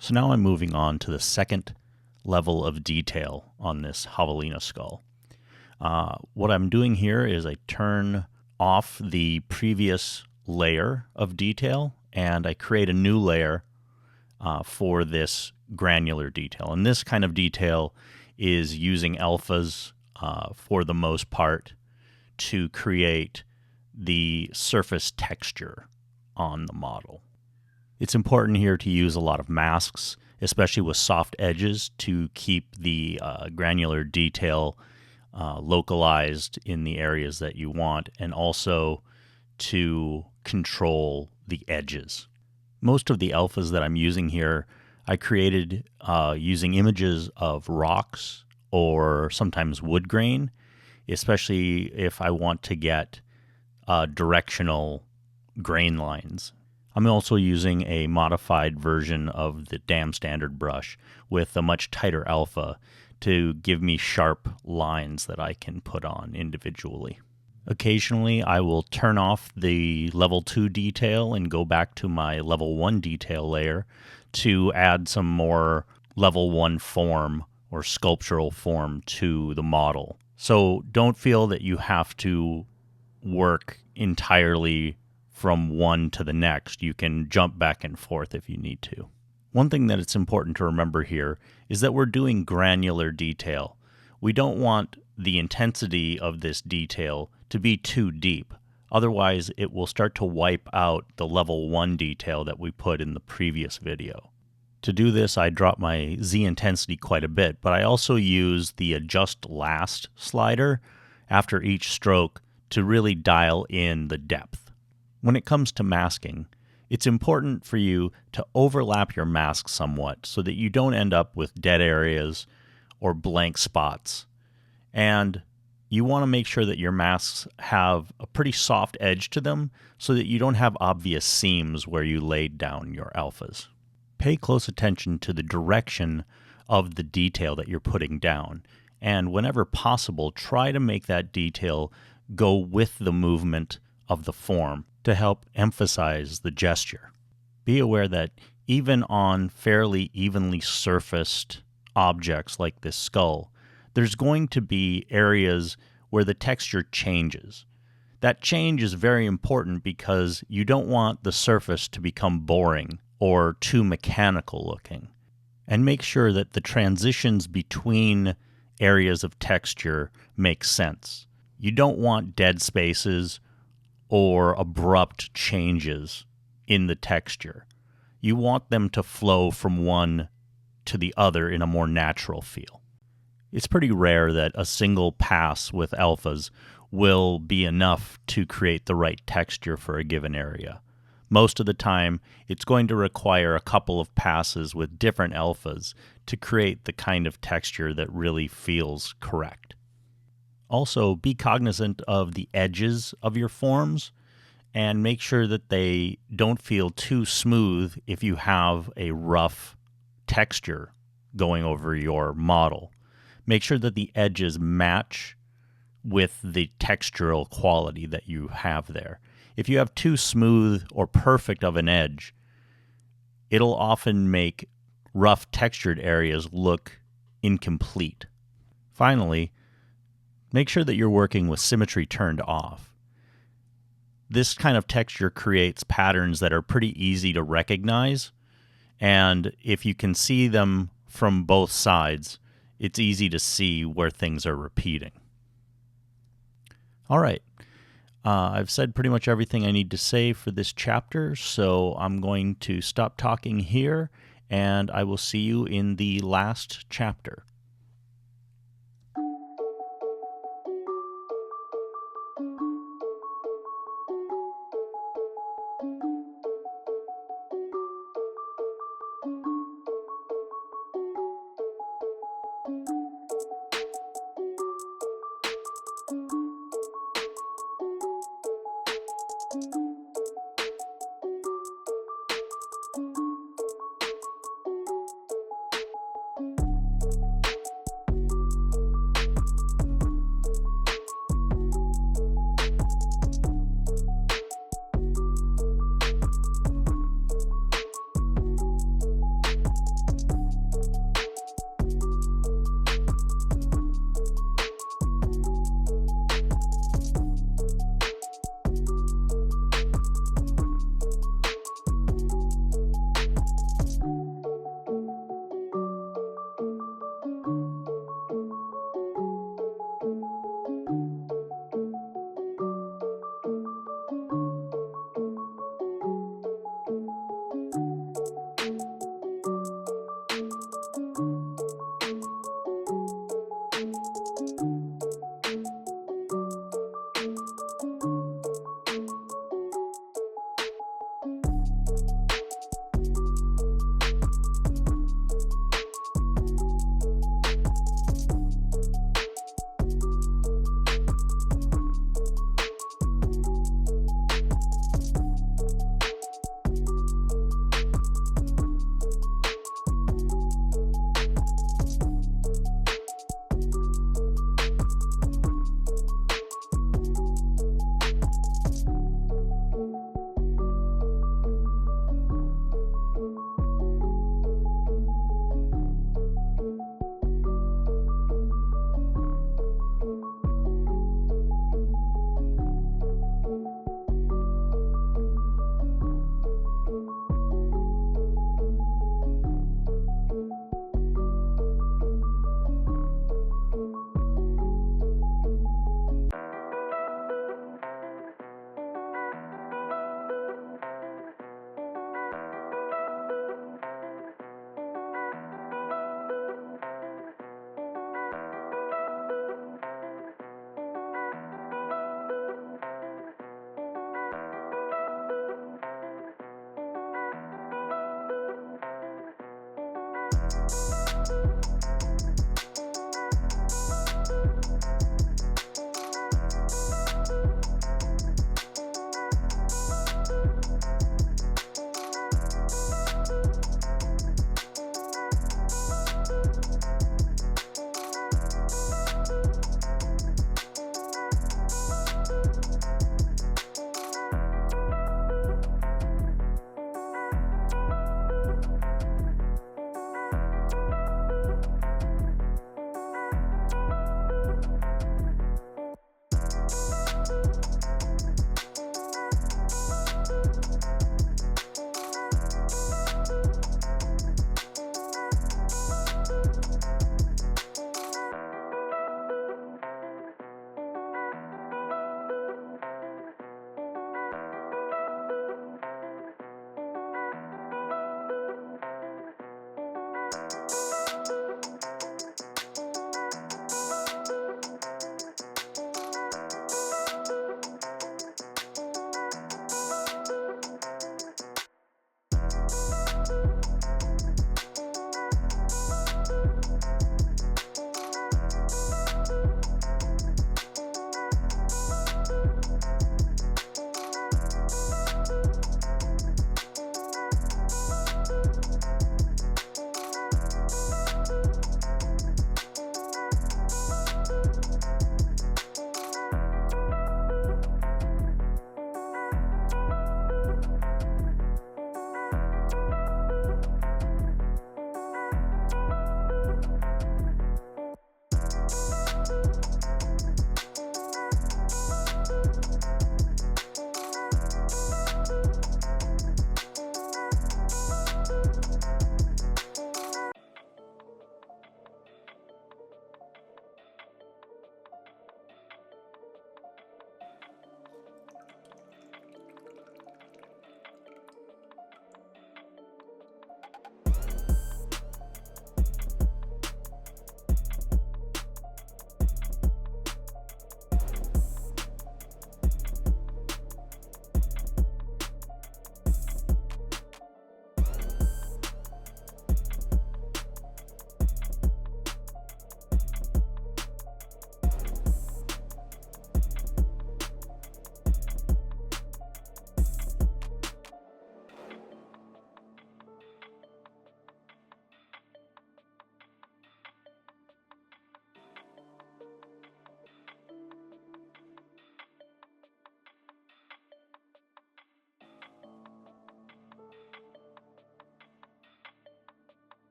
So now I'm moving on to the second level of detail on this Javelina skull. What I'm doing here is I turn off the previous layer of detail and I create a new layer for this granular detail. And this kind of detail is using alphas for the most part to create the surface texture on the model. It's important here to use a lot of masks, especially with soft edges, to keep the granular detail localized in the areas that you want, and also to control the edges. Most of the alphas that I'm using here, I created using images of rocks or sometimes wood grain, especially if I want to get directional grain lines. I'm also using a modified version of the dam standard brush with a much tighter alpha to give me sharp lines that I can put on individually. Occasionally, I will turn off the level 2 detail and go back to my level 1 detail layer to add some more level 1 form or sculptural form to the model. So don't feel that you have to work entirely from one to the next. You can jump back and forth if you need to. One thing that it's important to remember here is that we're doing granular detail. We don't want the intensity of this detail to be too deep. Otherwise, it will start to wipe out the level 1 detail that we put in the previous video. To do this, I drop my Z intensity quite a bit, but I also use the Adjust Last slider after each stroke to really dial in the depth. When it comes to masking, it's important for you to overlap your mask somewhat so that you don't end up with dead areas or blank spots. And you want to make sure that your masks have a pretty soft edge to them so that you don't have obvious seams where you laid down your alphas. Pay close attention to the direction of the detail that you're putting down, and whenever possible, try to make that detail go with the movement of the form to help emphasize the gesture. Be aware that even on fairly evenly surfaced objects like this skull, there's going to be areas where the texture changes. That change is very important because you don't want the surface to become boring or too mechanical looking. And make sure that the transitions between areas of texture make sense. You don't want dead spaces or abrupt changes in the texture. You want them to flow from one to the other in a more natural feel. It's pretty rare that a single pass with alphas will be enough to create the right texture for a given area. Most of the time, it's going to require a couple of passes with different alphas to create the kind of texture that really feels correct. Also, be cognizant of the edges of your forms and make sure that they don't feel too smooth if you have a rough texture going over your model. Make sure that the edges match with the textural quality that you have there. If you have too smooth or perfect of an edge, it'll often make rough textured areas look incomplete. Finally, make sure that you're working with symmetry turned off. This kind of texture creates patterns that are pretty easy to recognize, and if you can see them from both sides, it's easy to see where things are repeating. All right. I've said pretty much everything I need to say for this chapter, so I'm going to stop talking here, and I will see you in the last chapter.